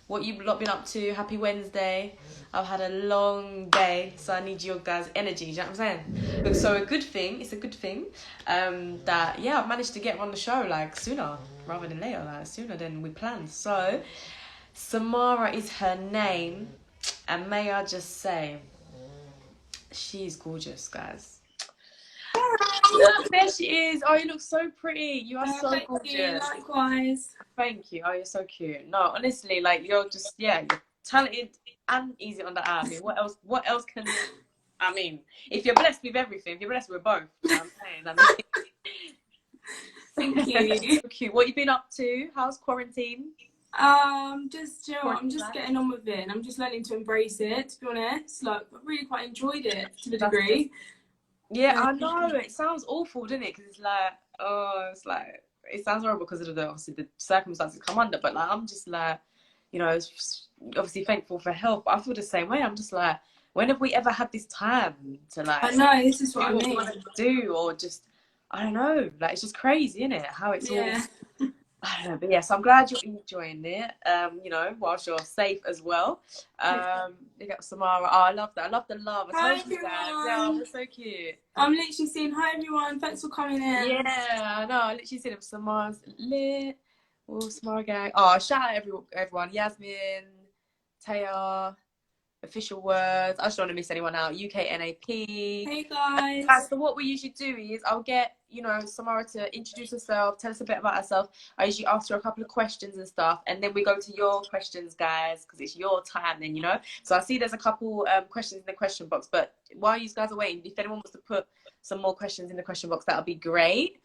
what you've lot been up to. Happy Wednesday. I've had a long day, so I need your guys' energy. Do you know what I'm saying? So a good thing, it's a good thing, that yeah, I've managed to get on the show like sooner rather than later, like sooner than we planned. So Samara is her name, and may I just say, she's gorgeous, guys. Look, there she is. Oh, you look so pretty. You are so thank gorgeous. you, likewise. Thank you. Oh, you're so cute. No, honestly, like you're just you're talented and easy on the eye. I mean, what else? What else can? I mean, if you're blessed with everything, if you're blessed with both, you know what I'm saying. Thank you. So cute. What you been up to? How's quarantine? Just, you know, I'm just getting on with it, and I'm just learning to embrace it. To be honest, like I really quite enjoyed it to a degree. Yeah, I know. It sounds awful, doesn't it? Because it's like, oh, it's like it sounds horrible because of the obviously the circumstances come under. But like, I'm just like, you know, obviously thankful for help. But I feel the same way. I'm just like, when have we ever had this time to like? I know, this is what I do mean. We want to do, or just I don't know. Like it's just crazy, isn't it? How it's all. I don't know, but yes, I'm glad you're enjoying it. You know, whilst you're safe as well. You got Samara. Oh, I love that. I love the love. Hi I told you guys. everyone. Yeah, they're so cute. I'm literally saying hi everyone. Thanks for coming in. Yeah, I know. I literally said it. Samara's lit. Oh, Samara gang. Oh, shout out everyone. Yasmin, Taya. Official words. I just don't want to miss anyone out. UKNAP. Hey guys. So what we usually do is I'll get, you know, Samara to introduce herself, tell us a bit about herself. I usually ask her a couple of questions and stuff, and then we go to your questions, guys, because it's your time then, you know. So I see there's a couple questions in the question box, but while you guys are waiting, if anyone wants to put some more questions in the question box, that'll be great.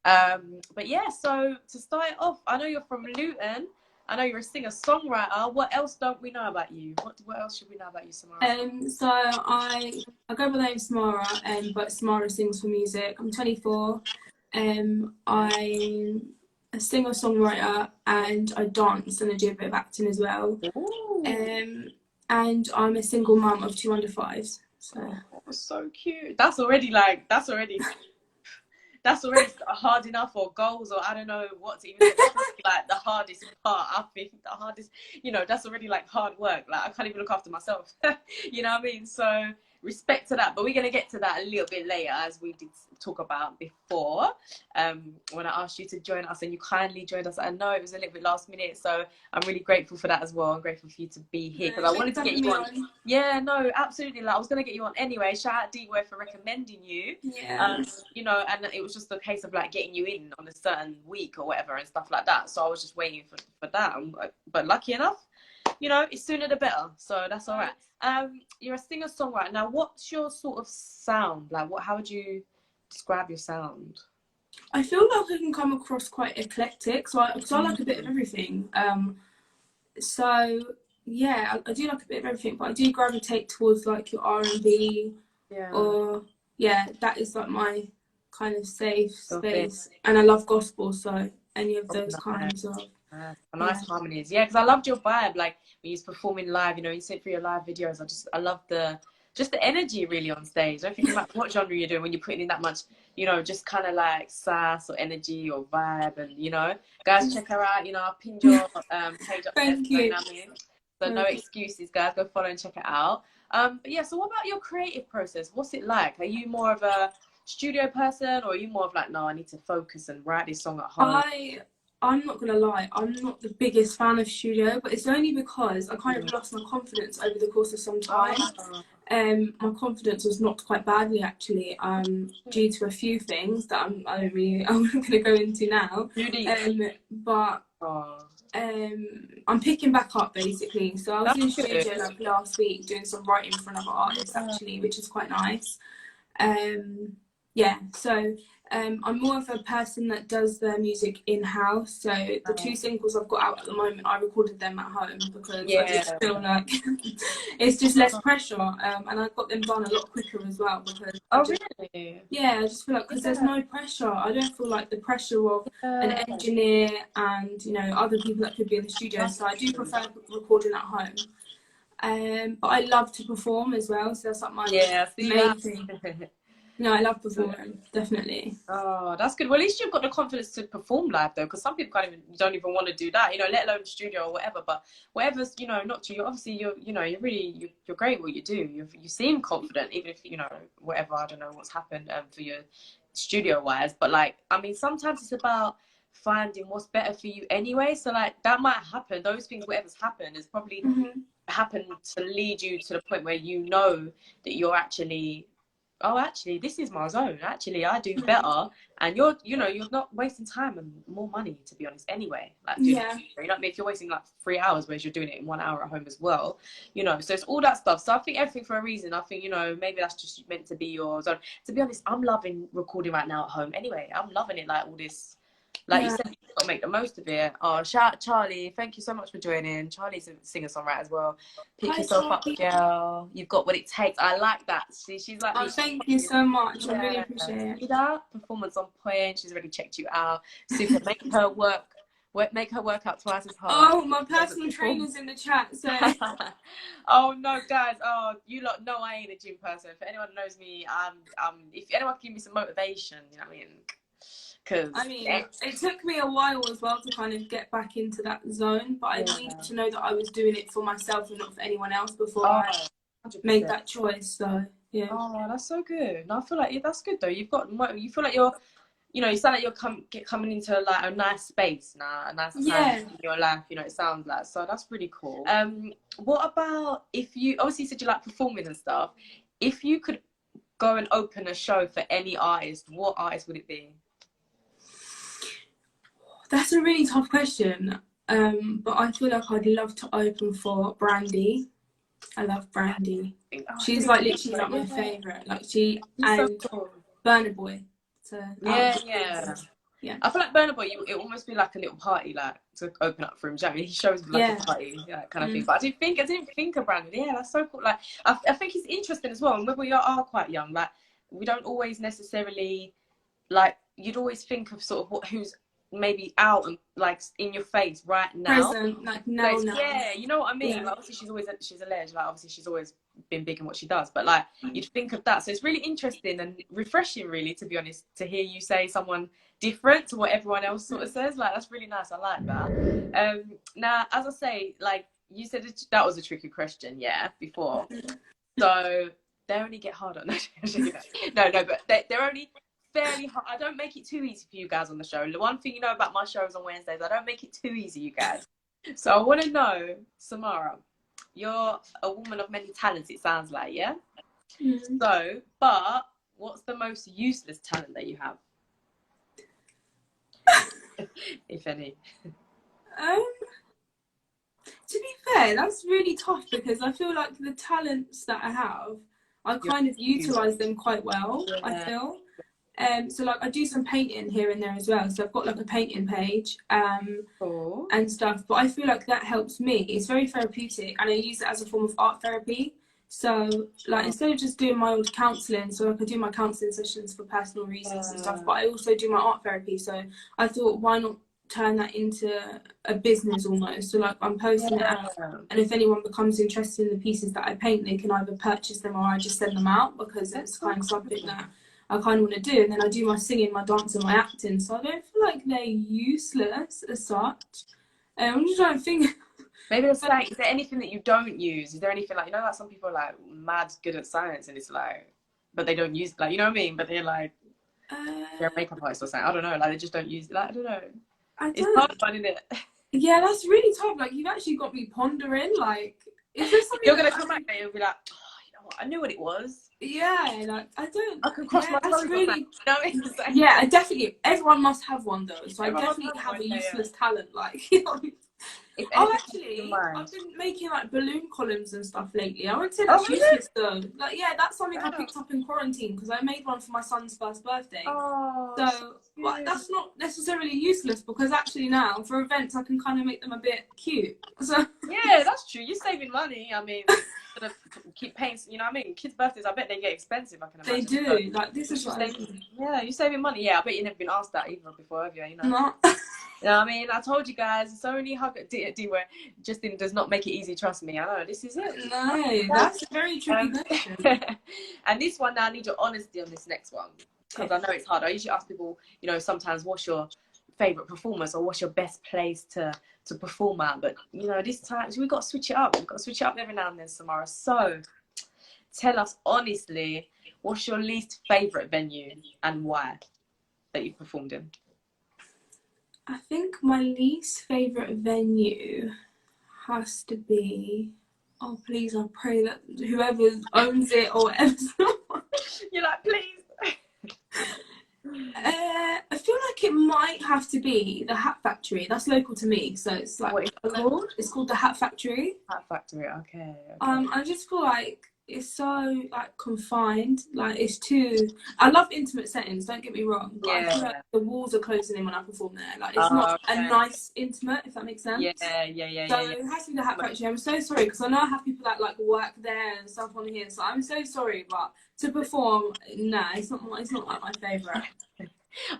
But yeah, so to start it off, I know you're from Luton. I know you're a singer-songwriter. What else don't we know about you? What else should we know about you, Samara? So I go by the name Samara, but Samara sings for music. I'm 24. I'm a singer-songwriter, and I dance and I do a bit of acting as well. And I'm a single mum of 2 under 5s. So cute. That's already hard enough, or goals, or I don't know what to even say. Like the hardest part. I think the hardest, you know, that's already like hard work. Like I can't even look after myself. You know what I mean? So respect to that, but we're going to get to that a little bit later, as we did talk about before, when I asked you to join us, and you kindly joined us. I know it was a little bit last minute, so I'm really grateful for that as well. I'm grateful for you to be here, because I wanted to get you on. Yeah, no, absolutely. Like I was going to get you on anyway. Shout out D-Ware for recommending you. You know, and it was just a case of like getting you in on a certain week or whatever and stuff like that. So I was just waiting for that. But lucky enough, you know, it's sooner the better, so that's all right. You're a singer-songwriter. Now, what's your sort of sound? Like, how would you describe your sound? I feel like I can come across quite eclectic, so I like a bit of everything. So yeah, I do like a bit of everything, but I do gravitate towards like your R&B, or that is like my kind of safe space. And I love gospel, so any of those kinds of nice harmonies. Yeah, because I loved your vibe, like when you was performing live, you know, you sit for your live videos. I love the energy really on stage. I don't think no matter what genre you're doing, when you're putting in that much, you know, just kind of like sass or energy or vibe. And you know, guys, check her out. You know, I'll pin your page up. Thank you. So no excuses, guys, go follow and check it out. But yeah, so what about your creative process? What's it like? Are you more of a studio person, or are you more of like, no, I need to focus and write this song at home? I'm not gonna lie, I'm not the biggest fan of studio, but it's only because I kind of lost my confidence over the course of some time. My confidence was knocked quite badly actually, due to a few things that I'm not gonna go into now. But I'm picking back up basically. So I was in studio like last week doing some writing for another artist actually, which is quite nice. So I'm more of a person that does their music in-house. So the 2 singles I've got out at the moment, I recorded them at home because I just feel like it's just less pressure, and I got them done a lot quicker as well because I just feel like because there's no pressure. I don't feel like the pressure of an engineer and, you know, other people that could be in the studio. So I do prefer recording at home. But I love to perform as well, so that's like my main thing. No, I love performing, definitely. Oh, that's good. Well, at least you've got the confidence to perform live though, because some people don't even want to do that, you know, let alone studio or whatever. But whatever's, you know, not to you. Obviously, you're great at what you do. You seem confident, even if, you know, whatever. I don't know what's happened for your studio wise, but like, I mean, sometimes it's about finding what's better for you anyway. So like that might happen. Those things, whatever's happened, is probably happened to lead you to the point where you know that you're actually, oh, actually, this is my zone. Actually, I do better. And you're not wasting time and more money, to be honest, anyway. Like, you know what I mean? If you're wasting like 3 hours, whereas you're doing it in 1 hour at home as well, you know, so it's all that stuff. So I think everything for a reason. I think, you know, maybe that's just meant to be your zone. To be honest, I'm loving recording right now at home anyway. I'm loving it, like all this. Like you said, you've got to make the most of it. Oh, shout out Charlie. Thank you so much for joining. Charlie's a singer-songwriter as well. Pick yourself up, girl. You've got what it takes. I like that. She's like, oh, thank you so much. I really appreciate it. See that? Performance on point. She's already checked you out. Super. Make her work out twice as hard. Oh, my personal trainer's in the chat, so. Oh no, guys. Oh, you lot know I ain't a gym person. For anyone who knows me, if anyone can give me some motivation, you know what I mean? Because I mean, it took me a while as well to kind of get back into that zone, but I needed to know that I was doing it for myself and not for anyone else before I 100%. made that choice. So yeah. Oh, that's so good. No, I feel like that's good though. You feel like you're, you know, you sound like you're coming into like a nice space now, a nice time in your life. You know, it sounds like, so that's really cool. What about if you obviously said you like performing and stuff? If you could go and open a show for any artist, what artist would it be? That's a really tough question, but I feel like I'd love to open for Brandy. I love Brandy. She's like literally like my favourite. Like she and so cool. Burna Boy. So yeah. I feel like Burna Boy, it almost be like a little party, like to open up for him. He shows like a party, kind of thing. But I didn't think of Brandy. Yeah, that's so cool. Like I think it's interesting as well. And when we are quite young, like we don't always necessarily like. You'd always think of sort of who's maybe out and like in your face right now. Present, like now. Yeah, you know what I mean? Like, obviously she's a legend, like obviously she's always been big in what she does, but like you'd think of that. So it's really interesting and refreshing, really, to be honest, to hear you say someone different to what everyone else sort of says. Like that's really nice. I like that. Now, as I say, like you said, that was a tricky question, before. So they only get harder. No, but they're only fairly hard. I don't make it too easy for you guys on the show. The one thing you know about my shows on Wednesdays, I don't make it too easy, you guys. So I want to know, Samara, you're a woman of many talents, it sounds like, yeah? So, but what's the most useless talent that you have? If any. To be fair, that's really tough because I feel like the talents that I have, I kind of utilise them quite well, I feel. So like I do some painting here and there as well, so I've got like a painting page and stuff, but I feel like that helps me. It's very therapeutic and I use it as a form of art therapy. So like instead of just doing my old counselling, so I could do my counselling sessions for personal reasons and stuff, but I also do my art therapy. So I thought, why not turn that into a business almost? So like I'm posting it out, and if anyone becomes interested in the pieces that I paint, they can either purchase them or I just send them out, because it's kind of something that I kind of want to do. And then I do my singing, my dancing, my acting, so I don't feel like they're useless as such. I'm just trying to think. Maybe it's like, is there anything that you don't use? Is there anything like, you know, like some people are like mad good at science and it's like, but they don't use, like, you know what I mean? But they're like, they're a makeup artist or something. I don't know, like they just don't use it. Like, I don't know. It's hard finding it. Yeah, that's really tough. Like you've actually got me pondering. Like, is there something you're gonna come back there and be like, oh, you know what? I knew what it was. Yeah, like I can cross my toes. Really, yeah, I definitely. Everyone must have one though. So I definitely have a useless talent. Like, you know. Actually, I've been making like balloon columns and stuff lately. I wouldn't say that's useless though. Like, yeah, that's something I picked up in quarantine because I made one for my son's first birthday. So well, that's not necessarily useless because actually now for events I can kind of make them a bit cute. So yeah, that's true. You're saving money. I mean, keep paying. You know what I mean? Kids' birthdays, I bet they get expensive. I can imagine. They do. Like this is what yeah, you're saving money. Yeah, I bet you've never been asked that either before, have you? You know. Not. You know what I mean? I told you guys, it's only where Justin does not make it easy. Trust me. I know this is it. No, that's a very tricky question. And this one now, I need your honesty on this next one because I know it's hard. I usually ask people, you know, sometimes what's your favorite performance or what's your best place to perform at, but you know, this time we got to switch it up. We've got to switch it up every now and then, Samara. So tell us honestly, what's your least favorite venue and why that you've performed in? I think my least favourite venue has to be, oh please, I pray that whoever owns it or whatever. You're like, please. I feel like it might have to be the Hat Factory. That's local to me, so it's like, what is it called? It's called the Hat Factory. Hat Factory. Okay. I just feel like it's so like confined. Like it's too. I love intimate settings. Don't get me wrong, but I feel like the walls are closing in when I perform there. Like it's not a nice intimate, if that makes sense. Yeah. So it has to be the Hat Factory. I'm so sorry because I know I have people that like work there and stuff on here. So I'm so sorry, but to perform, nah, it's not like my favourite.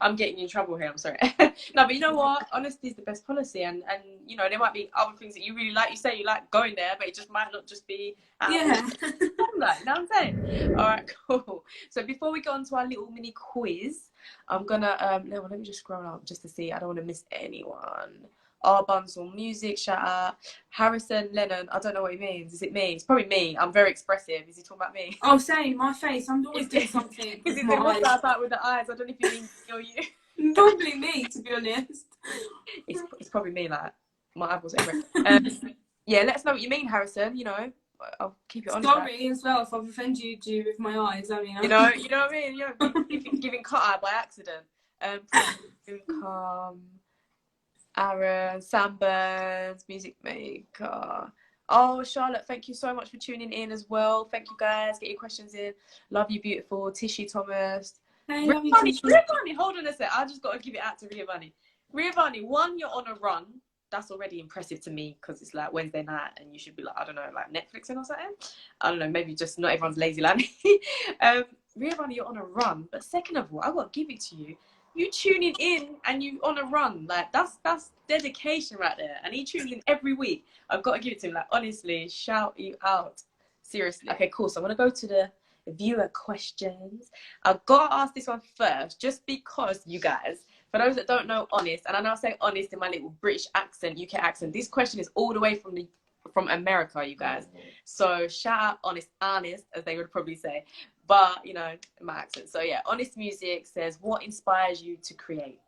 I'm getting you in trouble here. I'm sorry. No, but you know what? Honesty is the best policy, and you know there might be other things that you really like. You say you like going there, but it just might not just be. Yeah. You know what I'm saying? All right, cool. So before we go on to our little mini quiz, I'm gonna let me just scroll up just to see. I don't want to miss anyone. R Buns or Music, shout out. Harrison Lennon, I don't know what he means. Is it me? It's probably me. I'm very expressive. Is he talking about me? Oh, same, my face. I'm always doing something. Because he's doing what's out with the eyes. I don't know if you mean me or you. Probably me, to be honest. It's probably me, like, my eyeballs everywhere. Yeah, let us know what you mean, Harrison. You know, I'll keep it on. Sorry as well if I've offended you with my eyes. I mean, you know what I mean? You know, giving cut eye by accident. Aaron, Sam Burns, Music Maker. Oh, Charlotte, thank you so much for tuning in as well. Thank you, guys. Get your questions in. Love you, beautiful. Tishy Thomas. Hey, Ria Vani, hold on a sec. I just got to give it out to Ria Vani. Ria Vani, one, you're on a run. That's already impressive to me because it's like Wednesday night and you should be like, I don't know, like Netflixing or something. I don't know, maybe just not everyone's lazy like me. Ria Vani, you're on a run. But second of all, I got to give it to you. You tuning in and you on a run, like that's dedication right there. And he tunes in every week. I've got to give it to him. Like honestly, shout you out. Seriously. Okay, cool. So I'm gonna go to the viewer questions. I've got to ask this one first, just because you guys, for those that don't know Honest, and I now say Honest in my little British accent, UK accent. This question is all the way from America, you guys. So shout out Honest, as they would probably say. But, you know, my accent. So, yeah, Honest Music says, what inspires you to create?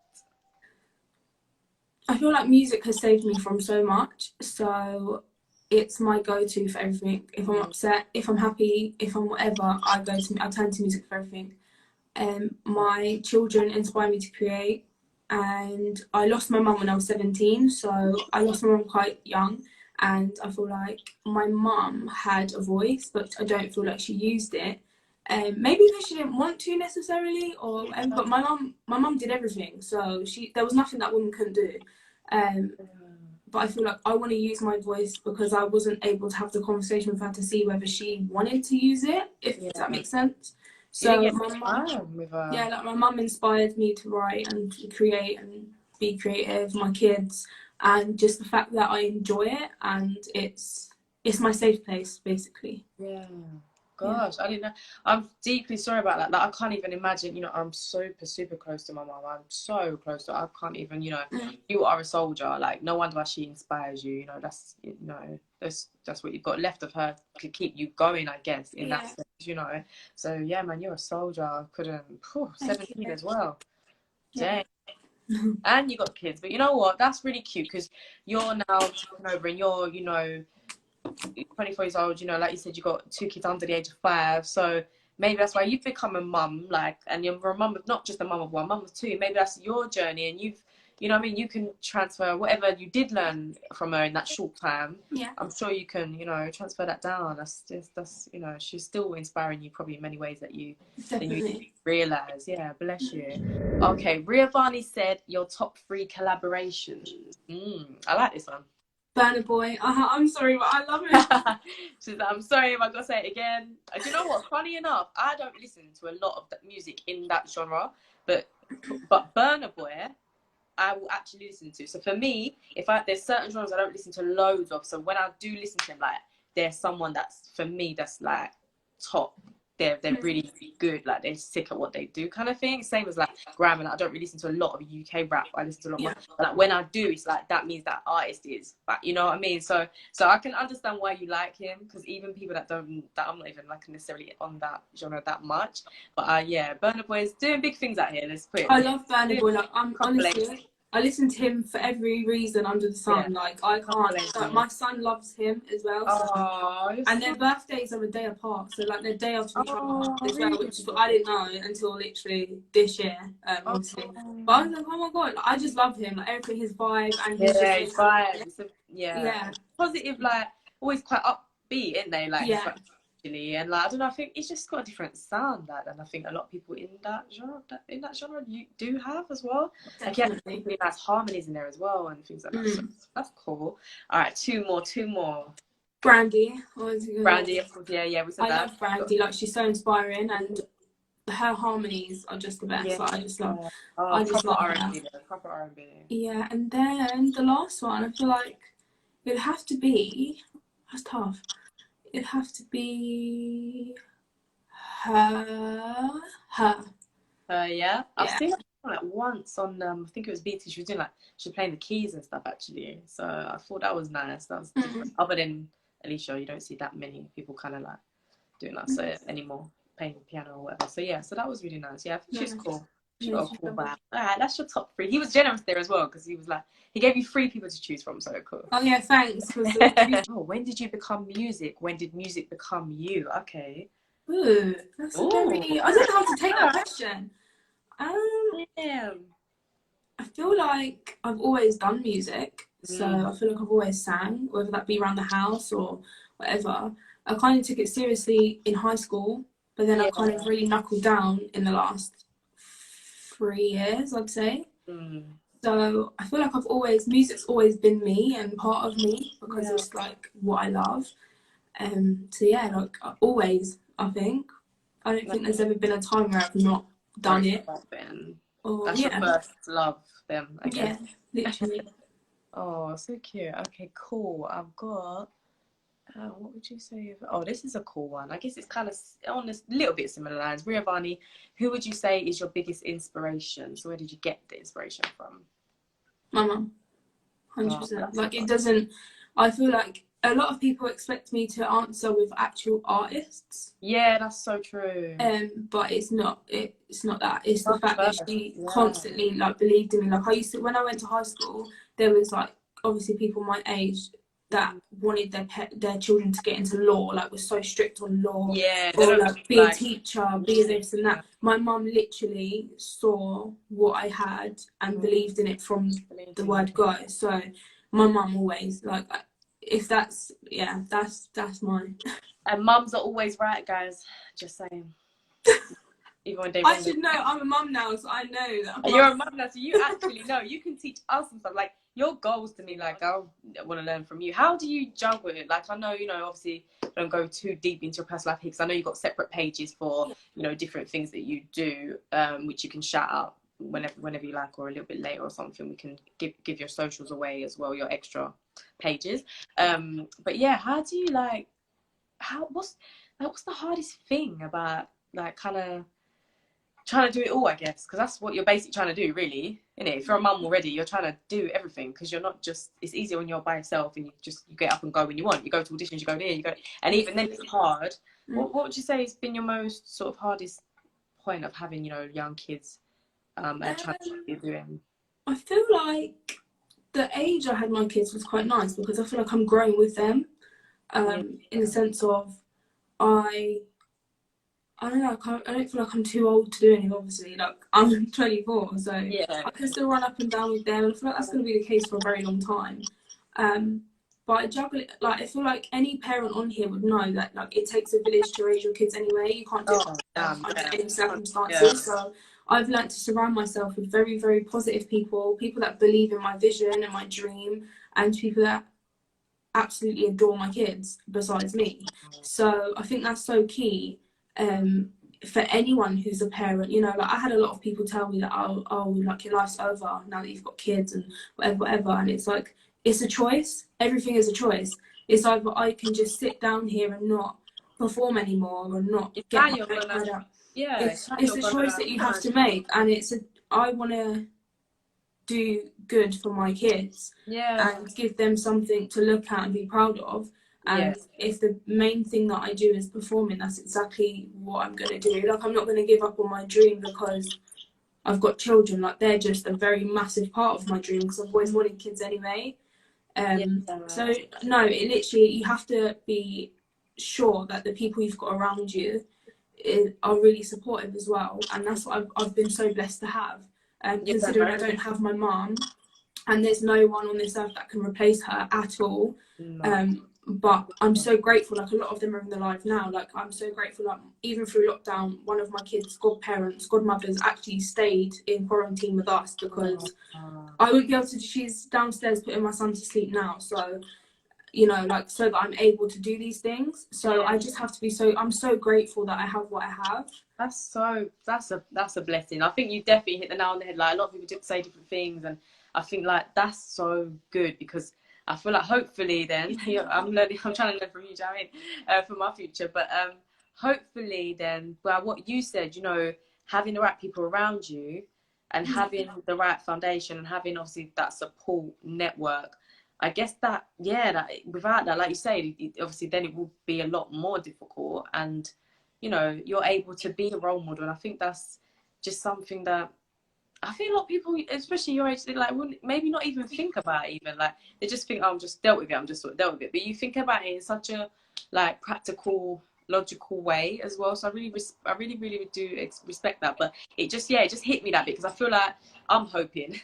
I feel like music has saved me from so much. So it's my go-to for everything. If I'm upset, if I'm happy, if I'm whatever, I turn to music for everything. My children inspire me to create. And I lost my mum when I was 17. So I lost my mum quite young. And I feel like my mum had a voice, but I don't feel like she used it. Maybe because she didn't want to necessarily, but my mum did everything, so there was nothing that woman couldn't do. But I feel like I want to use my voice because I wasn't able to have the conversation with her to see whether she wanted to use it, if that makes sense. So my mum inspired me to write and to create and be creative. My kids, and just the fact that I enjoy it and it's my safe place, basically. Yeah. Gosh, I didn't know. I'm deeply sorry about that. Like, I can't even imagine, you know, I'm super close to my mum. I'm so close to her. I can't even, you know, you are a soldier. Like, no wonder why she inspires you. You know, that's what you've got left of her to keep you going, I guess, in that sense, you know. So, yeah, man, you're a soldier. I couldn't, 17 as well. Dang. And you got kids. But you know what? That's really cute because you're now taking over and you're, you know, 24 years old, you know, like you said, you got 2 kids under the age of 5, so maybe that's why you've become a mum, like, and you're a mum of not just a mum of 1, mum of 2. Maybe that's your journey, and you've, you know what I mean, you can transfer whatever you did learn from her in that short time. I'm sure you can, you know, transfer that down. That's you know, she's still inspiring you probably in many ways that you realize. Yeah, bless you. Okay, Ria Vani said your top 3 collaborations. I like this one. Burna Boy. I'm sorry, but I love it. She's like, I'm sorry if I gotta say it again. Do you know what? Funny enough, I don't listen to a lot of that music in that genre, but Burna Boy, I will actually listen to. So for me, there's certain genres I don't listen to loads of. So when I do listen to them, like there's someone that's for me that's like top. They're really good. Like they're sick at what they do, kind of thing. Same as like Graham, and I don't really listen to a lot of UK rap. I listen to a lot more. But like when I do, it's like that means that artist is. But you know what I mean. So I can understand why you like him, because even people that I'm not even like necessarily on that genre that much. But yeah, Burna Boy is doing big things out here. Let's put it. I love Burna Boy. Like honestly, I listen to him for every reason under the sun. Yeah. Like I can't. Like, my son loves him as well. So, and their birthdays are a day apart. So like their day after each other as well, which I didn't know until literally this year. Obviously, but I was like, oh my god, like, I just love him. Like everything, his vibe, and he's just his vibe. Yeah, positive. Like always quite upbeat, isn't they? Like and like I don't know, I think it's just got a different sound than I think a lot of people in that genre you do have as well. Definitely. Like really nice harmonies in there as well and things like that. So that's cool. All right, two more. Brandy. Brandy, of course. Yeah, we said I love Brandy. Like she's so inspiring, and her harmonies are just the best. Like, I just love. I just love R&B, proper R&B. Yeah, and then the last one, I feel like it'd have to be. That's tough. It'd have to be her. Yeah. I've seen her like once on I think it was BT. She was playing the keys and stuff actually. So I thought that was nice. That was different. Other than Alicia, you don't see that many people kind of like doing that so anymore, playing the piano or whatever. So yeah, so that was really nice. Yeah, I think she's cool. She got a cool vibe. Alright, that's your top 3. He was generous there as well because he was like, he gave you 3 people to choose from, so cool. Oh yeah, thanks. When did you become music? When did music become you? Okay. Ooh, that's a very. I don't know how to take that question. I feel like I've always done music, so I feel like I've always sang, whether that be around the house or whatever. I kind of took it seriously in high school, but then I kind of really knuckled down in the last 3 years, I'd say. So I feel like music's always been me and part of me because it's like what I love. So yeah, like always, I think. I don't think there's ever been a time where I've not done it. That's your first love, then, I guess. Yeah, literally. Oh, so cute. Okay, cool. I've got. What would you say? This is a cool one. I guess it's kind of on a little bit similar lines. Ria Vani, who would you say is your biggest inspiration? So where did you get the inspiration from? My mum, 100%. Like it doesn't. I feel like a lot of people expect me to answer with actual artists. Yeah, that's so true. But it's not. It's not that. It's the fact that she constantly like believed in me. Like I used to, when I went to high school, there was like obviously people my age that wanted their children to get into law, like was so strict on law, or like be a teacher, be this and that. My mum literally saw what I had and believed in it from the word go. So my mum always like, if that's that's mine. And mums are always right, guys. Just saying. Even when they I should know. I'm a mum now, so I know that. You're a mum now, so you actually know. You can teach us some stuff. Like your goals to me, like I want to learn from you. How do you juggle it? Like I know, obviously don't go too deep into your personal life because I know you've got separate pages for different things that you do, which you can shout out whenever you like, or a little bit later or something. We can give your socials away as well, your extra pages. But yeah, how do you what's the hardest thing about like kind of trying to do it all, I guess, because that's what you're basically trying to do, really, isn't it? If you're a mum already, you're trying to do everything because you're not just. It's easier when you're by yourself and you get up and go when you want. You go to auditions, you go there, and even then it's hard. What would you say has been your most sort of hardest point of having young kids and trying to be doing? I feel like the age I had my kids was quite nice because I feel like I'm growing with them, in the sense of I don't know. I don't feel like I'm too old to do anything. Obviously, like I'm 24, so I can still run up and down with them. And I feel like that's going to be the case for a very long time. But I juggle it. Like I feel like any parent on here would know that like it takes a village to raise your kids anyway. You can't do it under any circumstances. So I've learned to surround myself with very, very positive people that believe in my vision and my dream, and people that absolutely adore my kids besides me. So I think that's so key. for anyone who's a parent, you know, like I had a lot of people tell me that, oh, like your life's over now that you've got kids and whatever. And it's like, it's a choice. Everything is a choice. It's either I can just sit down here and not perform anymore and not It's get how my you're head gonna, out. yeah, It's a choice that you have to make, and I want to do good for my kids, and give them something to look at and be proud of. And if the main thing that I do is performing, that's exactly what I'm going to do. Like, I'm not going to give up on my dream because I've got children. Like, they're just a very massive part of my dream, because I've always wanted kids anyway. So no, it literally, you have to be sure that the people you've got around you are really supportive as well, and that's what I've been so blessed to have. Considering I don't have my mum, and there's no one on this earth that can replace her at all. But I'm so grateful. Like, a lot of them are in the life now. Like, I'm so grateful. Like, even through lockdown, one of my kids' godmothers actually stayed in quarantine with us, because I wouldn't be able to. She's downstairs putting my son to sleep now, so, you know, like, so that I'm able to do these things. So I just have to be I'm so grateful that I have what I have. That's a blessing. I think you definitely hit the nail on the head. Like, a lot of people say different things, and I think, like, that's so good, because I feel like hopefully then I'm trying to learn from you, do you know what I mean? For my future. But hopefully then, well, what you said, you know, having the right people around you and having the right foundation and having obviously that support network, I guess that without that, like you say, obviously then it will be a lot more difficult, and, you know, you're able to be a role model. And I think that's just something that I think a lot of people, especially your age, they like wouldn't maybe not even think about it, even like they just think, oh, I'm just dealt with it, I'm just sort of dealt with it. But you think about it in such a like practical, logical way as well. So I really do respect that. But it just hit me that bit, because I feel like I'm hoping,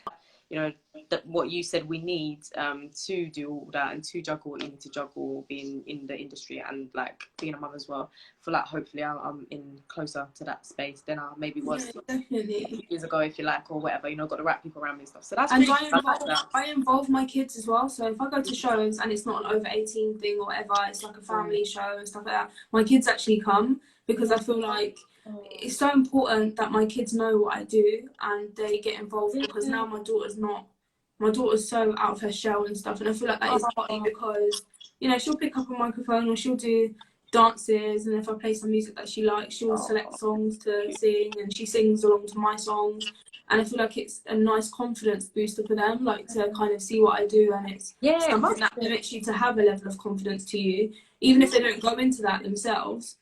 you know, that what you said we need to do all that and to juggle what you need to juggle, being in the industry and like being a mum as well. I feel like hopefully I'm in closer to that space than I maybe was Definitely. years ago, if you like, or whatever, you know, got the right people around me and stuff. So that's And really, I involve my kids as well. So if I go to shows and it's not an over 18 thing or whatever, it's like a family show and stuff like that, my kids actually come, because I feel like it's so important that my kids know what I do and they get involved, because now my daughter's so out of her shell and stuff, and I feel like that is partly because, you know, she'll pick up a microphone or she'll do dances, and if I play some music that she likes, she'll select songs to sing, and she sings along to my songs. And I feel like it's a nice confidence booster for them, like, to kind of see what I do, and it's something that permits you to have a level of confidence to you, even if they don't go into that themselves.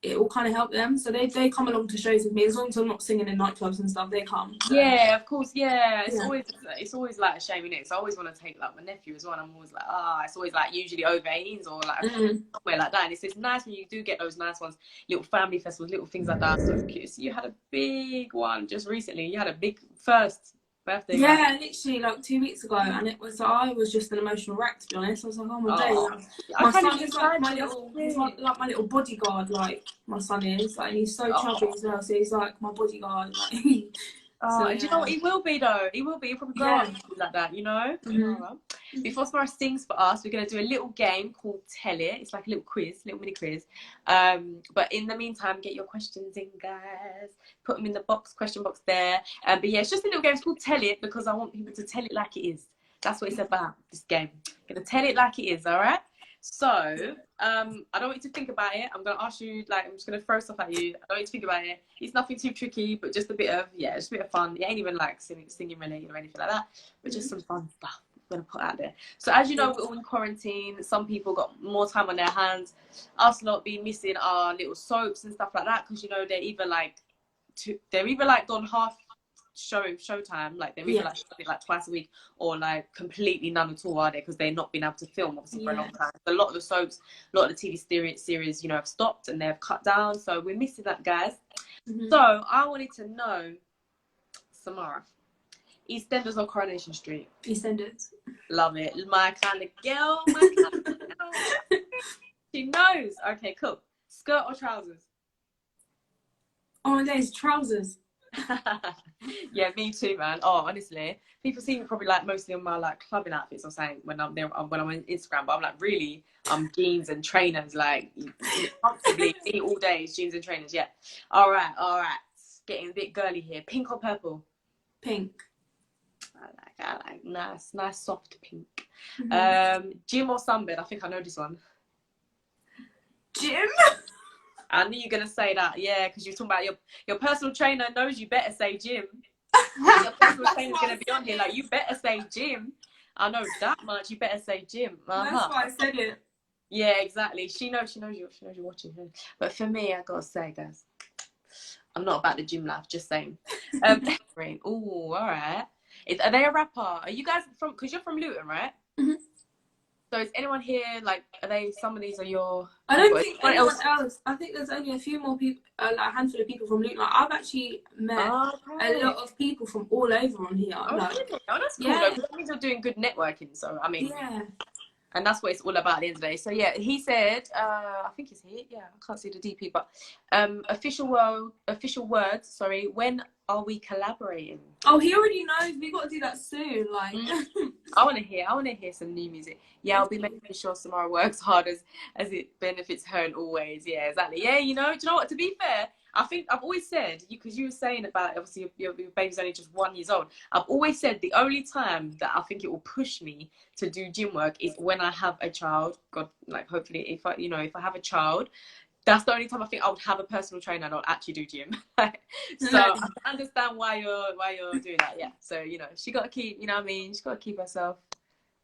It will kind of help them, so they come along to shows with me, as long as I'm not singing in nightclubs and stuff. They come. So. Yeah, of course. Yeah, it's always like a shame, innit? So I always want to take like my nephew as well. And I'm always like, it's always like usually over 18s or like somewhere like that. And it's nice when you do get those nice ones, little family festivals, little things like that. So cute. So you had a big one just recently. You had a big first birthday. Yeah, literally like 2 weeks ago, and I was just an emotional wreck, to be honest. I was like, oh my days. My son is like my little bodyguard, like my son is. Like, he's so chubby as well, so he's like my bodyguard. Like, so, do you know what he will be though? He will be. He'll probably grow up like that, you know? Before Samara sings for us, we're going to do a little game called Tell It. It's like a little mini quiz. But in the meantime, get your questions in, guys. Put them in the question box there. But yeah, it's just a little game. It's called Tell It, because I want people to tell it like it is. That's what it's about, this game. I'm going to tell it like it is, all right? So, I don't want you to think about it. I'm going to ask you, like, I'm just going to throw stuff at you. I don't want you to think about it. It's nothing too tricky, but just a bit of fun. It ain't even like singing related or anything like that, but just some fun stuff I'm going to put out there. So, as you know, we're all in quarantine. Some people got more time on their hands. Us lot be missing our little soaps and stuff like that, because, you know, they're either gone half showtime, like they're either like twice a week, or like completely none at all, are they? Because they've not been able to film obviously for a long time. So a lot of the soaps, a lot of the TV series, you know, have stopped and they've cut down. So we're missing that, guys. So I wanted to know, Samara, EastEnders or Coronation Street? EastEnders. Love it. My kind of girl. My kind of girl. She knows. Okay, cool. Skirt or trousers? Oh my days, trousers. Yeah, me too, man. Oh, honestly, people see me probably like mostly on my like clubbing outfits or something when I'm there when I'm on Instagram. But I'm like, really, I'm jeans and trainers, like comfortably me all day, jeans and trainers. Yeah. All right, all right. Getting a bit girly here. Pink or purple? Pink. I like nice soft pink. Mm-hmm. Gym or sunbed? I think I know this one. Gym. I knew you were gonna say that, yeah, because you're talking about your personal trainer knows you better say gym. Your personal trainer's gonna be on here like you better say gym. I know that much. You better say gym. That's why I said it. Yeah, exactly. She knows you're watching her. But for me, I gotta say, guys, I'm not about the gym life. Just saying. Oh, all right. Are they a rapper? Are you guys from? Because you're from Luton, right? Mm-hmm. So is anyone here like? Are they? Some of these are your? I don't think anyone else. I think there's only a few more people, like a handful of people from Luton. Like, I've actually met a lot of people from all over on here. Oh, like, really? Oh, that's cool. Yeah. Though, 'cause that means you're doing good networking. So I mean, yeah. And that's what it's all about at the end of the day. So yeah, he said, I think it's here. Yeah, I can't see the DP, but official words. Sorry, when are we collaborating? Oh, he already knows. We got to do that soon. Like, I want to hear some new music. Yeah, I'll be making sure Samara works hard as it benefits her in all ways. Yeah, exactly. Yeah, do you know what? To be fair, I think I've always said, because you were saying about, obviously, your baby's only just 1 year old. I've always said the only time that I think it will push me to do gym work is when I have a child. God, like, hopefully, if I have a child, that's the only time I think I would have a personal trainer and I'll actually do gym. So I can understand why you're doing that. Yeah. So, she got to keep, you know what I mean? She's got to keep herself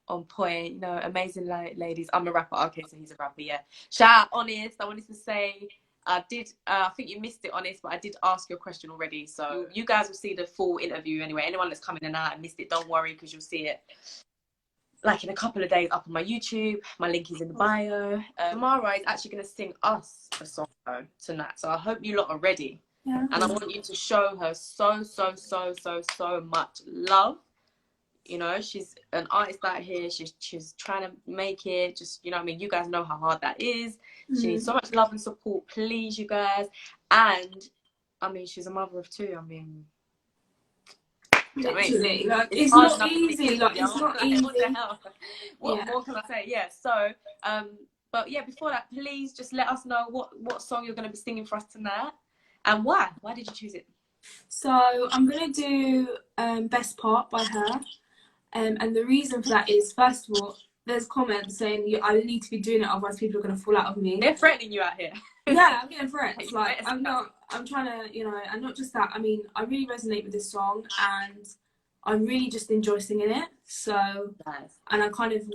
on point, amazing ladies. I'm a rapper. Okay, so he's a rapper. Yeah. Shout out, Honest. I wanted to say, I think you missed it, Honest, but I did ask your question already. So you guys will see the full interview anyway. Anyone that's coming in and out and missed it, don't worry, because you'll see it like in a couple of days up on my YouTube. My link is in the bio. Samara is actually going to sing us a song tonight. So I hope you lot are ready. Yeah. And I want you to show her so much love. She's an artist out here. She's trying to make it. Just, you know what I mean? You guys know how hard that is. She needs so much love and support. Please, you guys. And, I mean, she's a mother of two. I mean... Literally, like, it's not easy. Like, it's not easy. What the hell? What more can I say? Yeah. So, but yeah, before that, please just let us know what song you're going to be singing for us tonight, and why. Why did you choose it? So I'm going to do Best Part by her, and the reason for that is, first of all, there's comments saying I need to be doing it, otherwise people are going to fall out of me. They're threatening you out here. Yeah, I'm getting threats. Like, I'm trying to, and not just that. I mean, I really resonate with this song, and I really just enjoy singing it. So, and I've kind of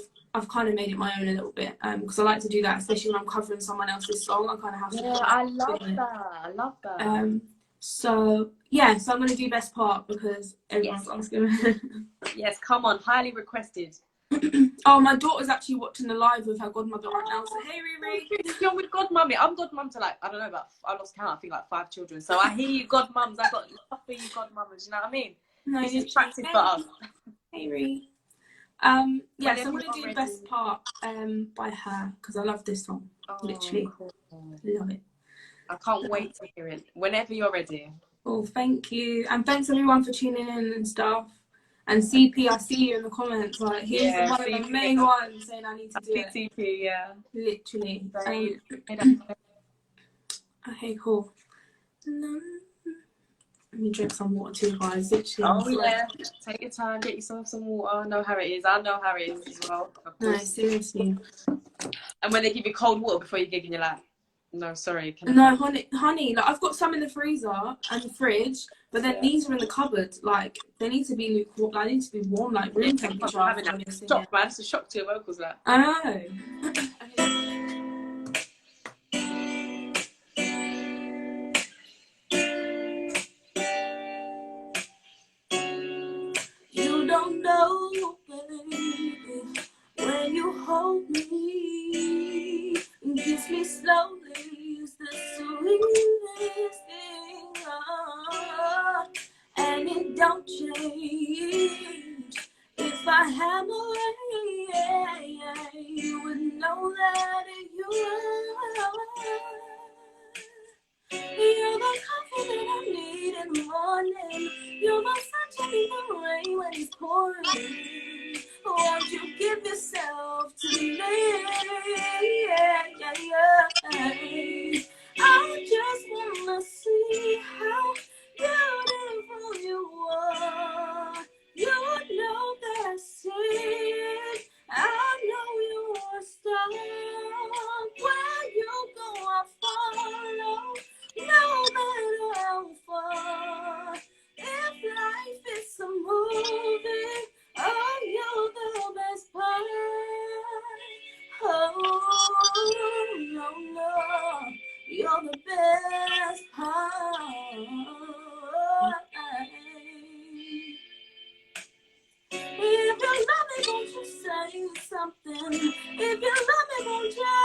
made it my own a little bit, because I like to do that, especially when I'm covering someone else's song. I kind of have to. Yeah, I love that. So yeah, so I'm going to do Best Part because everyone's asking. Yes, come on, highly requested. Oh, my daughter's actually watching the live with her godmother right now. So hey, Riri. You're with godmummy. I'm godmum to, like, I don't know, about, I lost count, I think like 5 children. So I hear you, godmums. I got love for you, godmothers. You know what I mean? No, this is practice for us. Hey, Riri. Yeah, so I'm going to do Best Part by her because I love this song. Literally. Cool. Love it. I can't wait to hear it. Whenever you're ready. Oh, thank you. And thanks everyone for tuning in and stuff. And CP, I see you in the comments. Like, he's one of the main ones saying I need to do it. CP, yeah. Literally. Okay, cool. Let me drink some water too, guys. Literally. Oh, yeah. Take your time. Get yourself some water. I know how it is. I know how it is as well. No, seriously. And when they give you cold water before you gig and you're like, no, sorry. No, honey, like, I've got some in the freezer and the fridge, but then these are in the cupboard. Like, they need to be lukewarm. Like, they need to be warm, like room temperature. Shock, man. It's a shock to your vocals, like. I know. You don't know, baby, when you hold me and kiss me slowly. It's the sweetest thing, and it don't change. If I have a way, you would know that you're the comfort that I need in the morning. You're my sunshine in the rain when it's pouring. Won't you give yourself to me? Yeah, yeah, yeah. I just wanna see how beautiful you are. You know that I see it. I know you're a star. Where you go, I follow. No matter how far. If life is a movie, oh, you're the best part. Oh, no, no, you're the best part. If you love me, won't you say something? If you love me, won't you?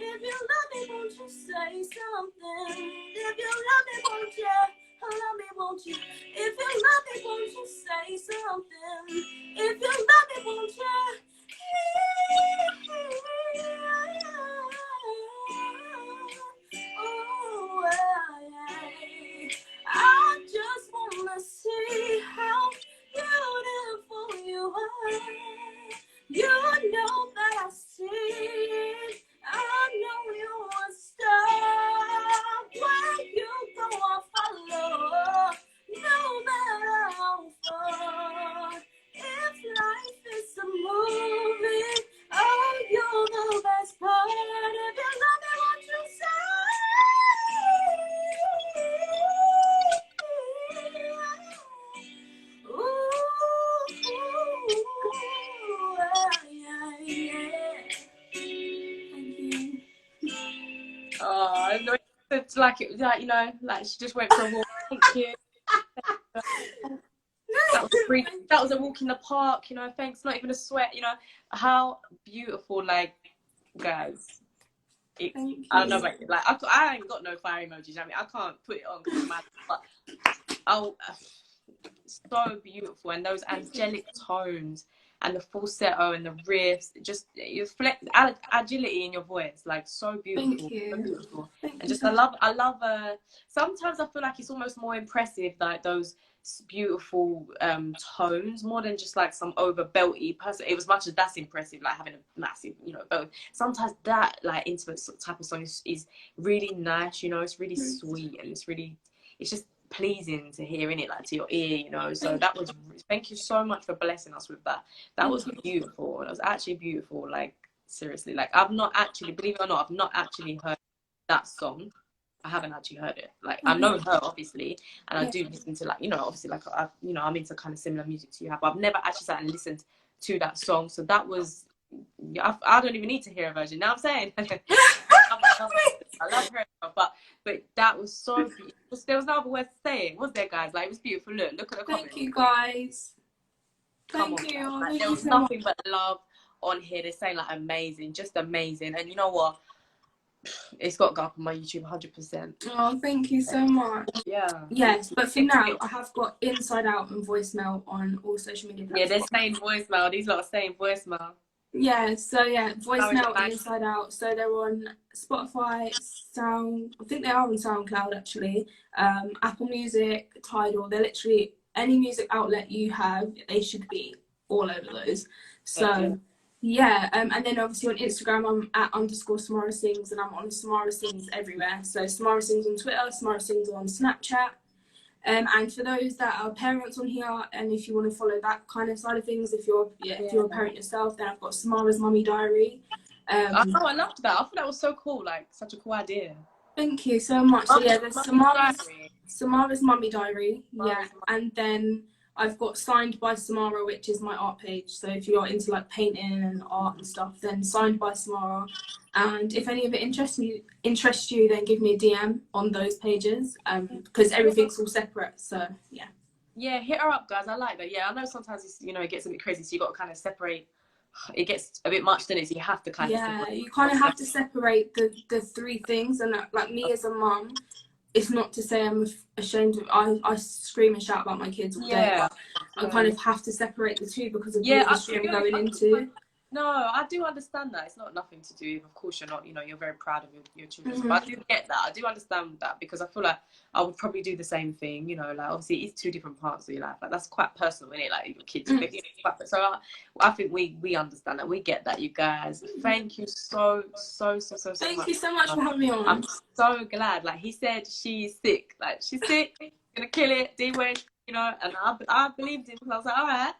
If you love me, won't you say something? If you love me, won't you? Love me, won't you? If you love me, won't you say something? If you love me, won't you? Oh, I just wanna see how beautiful you are. You know that I see it. I know you're a star. Where you go, I'll follow. No matter how far. If life is a movie, oh, you're the best part. If you love me, won't you say? Ooh, yeah, yeah. Thank you. Oh, no, it's like it was like, you know, like she just went for a walk. Thank you. That was free. That was a walk in the park, you know. Thanks, not even a sweat, you know. How beautiful, like, guys. It, I don't know, but like I ain't got no fire emojis. I mean, I can't put it on because I'm mad, but oh, so beautiful, and those angelic tones and the falsetto and the riffs, just you reflect agility in your voice, like so beautiful. Thank you. So beautiful. Thank and you just so I love sometimes I feel like it's almost more impressive, like those beautiful tones, more than just like some over belty person. It was much as that's impressive, like having a massive, you know, belt. Sometimes that like intimate type of song is really nice, you know. It's really sweet, and it's just pleasing to hear, in it, like to your ear, you know. So that was, thank you so much for blessing us with that. That was beautiful. It was actually beautiful, like seriously. Like I've not actually, believe it or not, I've not actually heard that song. I haven't actually heard it. Like I know her obviously, and I do listen to, like, you know, obviously, like I, you know, I'm into kind of similar music to you have, but I've never actually sat and listened to that song. So that was, I don't even need to hear a version. Now I'm saying, I love her, but that was so beautiful. There was no other word to say it, was there, guys? Like, it was beautiful. Look at the comments. Thank you, guys. Thank you. Like, there was nothing but love on here. They're saying like amazing, just amazing. And you know what? It's got to go up on my YouTube 100%. Oh, thank you so much. Yeah. Yes, but for now, I have got Inside Out and voicemail on all social media platforms. Yeah, they're saying voicemail. These lot are saying voicemail. Yeah, so yeah, voicemail and Inside Out. So they're on Spotify, I think they are on SoundCloud actually. Apple Music, Tidal. They're literally any music outlet you have, they should be all over those. So yeah, and then obviously on Instagram, I'm at _Samara Sings, and I'm on Samara Sings everywhere. So Samara Sings on Twitter, Samara Sings on Snapchat. And for those that are parents on here, and if you want to follow that kind of side of things, if you're a parent yourself, then I've got Samara's Mummy Diary. I loved that. I thought that was so cool, like such a cool idea. Thank you so much. So yeah, there's Samara's Mummy Diary. Yeah, and then I've got Signed by Samara, which is my art page. So if you're into like painting and art and stuff, then Signed by Samara. And if any of it interests you, then give me a DM on those pages, because everything's all separate. So yeah. Yeah, hit her up, guys. I like that. Yeah, I know sometimes it's, you know, it gets a bit crazy, so you got to kind of separate. It gets a bit much, doesn't it? So you have to kind of separate. You kind of have to separate the three things. And like me as a mum, it's not to say I'm ashamed of. I scream and shout about my kids all day. But I kind of have to separate the two because of the industry I'm going into. No, I do understand that. It's not nothing to do with, of course, you're not, you know, you're very proud of your children. But I do get that. I do understand that because I feel like I would probably do the same thing, you know, like obviously it's two different parts of your life. Like that's quite personal, isn't it? Like your kids. So I think we understand that. We get that, you guys. Thank you so Thank much. you so much for having me on. I'm so glad. Like he said, she's sick. Like she's sick, gonna kill it, D-Wade, you know, and I believed him because I was like, all right.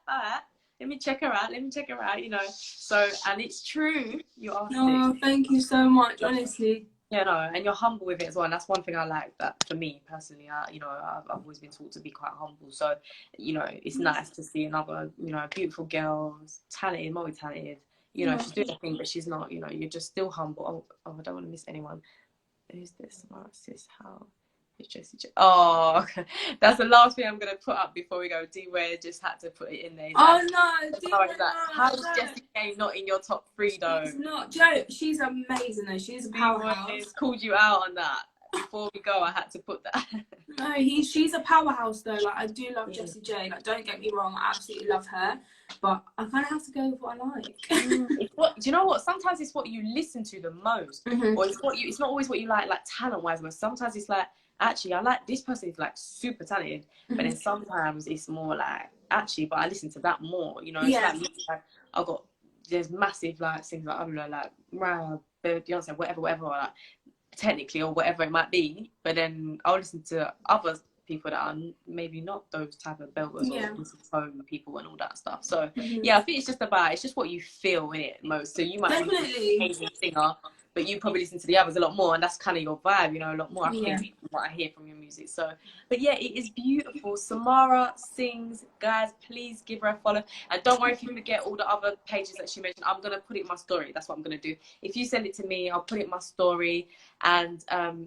Let me check her out, you know. So, and it's true, you are No, sick. thank you so much, honestly. Yeah, no, and you're humble with it as well. And that's one thing I like that for me personally. You know, I've always been taught to be quite humble. So, you know, it's nice to see another, you know, beautiful girl, talented, multi-talented. You know, she's doing her thing, but she's not, you know, you're just still humble. Oh, I don't want to miss anyone. Who's this? Samara, sis, how? Oh, that's the last thing I'm gonna put up before we go. D-Ware just had to put it in there. Oh no, D-Ware, no. How is Jessie J not in your top 3 though? She's not. Joe, she's amazing though. She's a powerhouse. Called you out on that. Before we go, I had to put that. No, she's a powerhouse though. Like I do love Jessie J. Like don't get me wrong, I absolutely love her, but I kind of have to go with what I like. Do you know what? Sometimes it's what you listen to the most, or it's not always what you like talent-wise. But sometimes it's like, actually, I like this person is like super talented, but then sometimes it's more like, actually, but I listen to that more. You know, it's like I've got there's massive like things like I don't know, like Mariah, Beyonce, whatever, like technically or whatever it might be, but then I'll listen to other people that are maybe not those type of belters or tone people and all that stuff. So yeah, I think it's just what you feel in it most. So you might be an amazing singer, but you probably listen to the others a lot more, and that's kind of your vibe, you know, a lot more. I think what I hear from your music. So, but yeah, it is beautiful. Samara sings, guys. Please give her a follow, and don't worry if you forget all the other pages that she mentioned. I'm gonna put it in my story. That's what I'm gonna do. If you send it to me, I'll put it in my story. And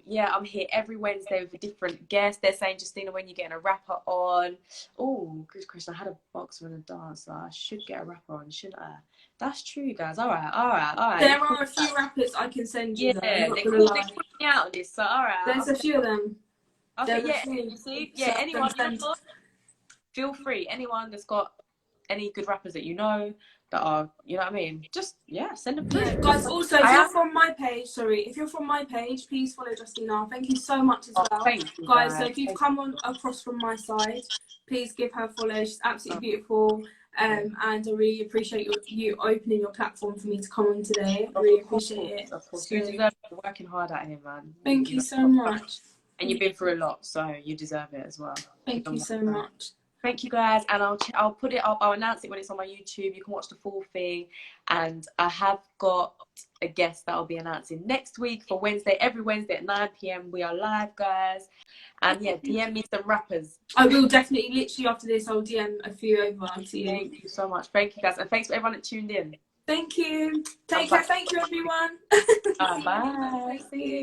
yeah, I'm here every Wednesday with a different guest. They're saying, Justina, when you're getting a rapper on? Oh, good question. I had a boxer and a dancer. I should get a rapper on, shouldn't I? That's true, guys. All right. There are a few rappers I can send you. Yeah, they're calling me out on this. So all right. There's a few of them. You see, anyone feel free. Anyone that's got any good rappers that you know that are, you know what I mean? Just send them through. Guys, also if you're from my page, please follow Justina. Thank you so much as well. Thank you, guys. So if you've come across from my side, please give her a follow. She's absolutely beautiful. And I really appreciate you opening your platform for me to come on today. I really appreciate it. Of course, you deserve it. Working hard out here, man. Thank you so much. And you've been through a lot, so you deserve it as well. Thank you so much. Thank you, guys, and I'll put it up. I'll announce it when it's on my YouTube. You can watch the full thing, and I have got a guest that I'll be announcing next week for Wednesday. Every Wednesday at 9 p.m. we are live, guys. And yeah, DM me some rappers. I will definitely. Literally after this, I'll DM a few over to you. Thank you so much. Thank you, guys, and thanks for everyone that tuned in. Thank you. Take care. Thank you, everyone. Bye. See you.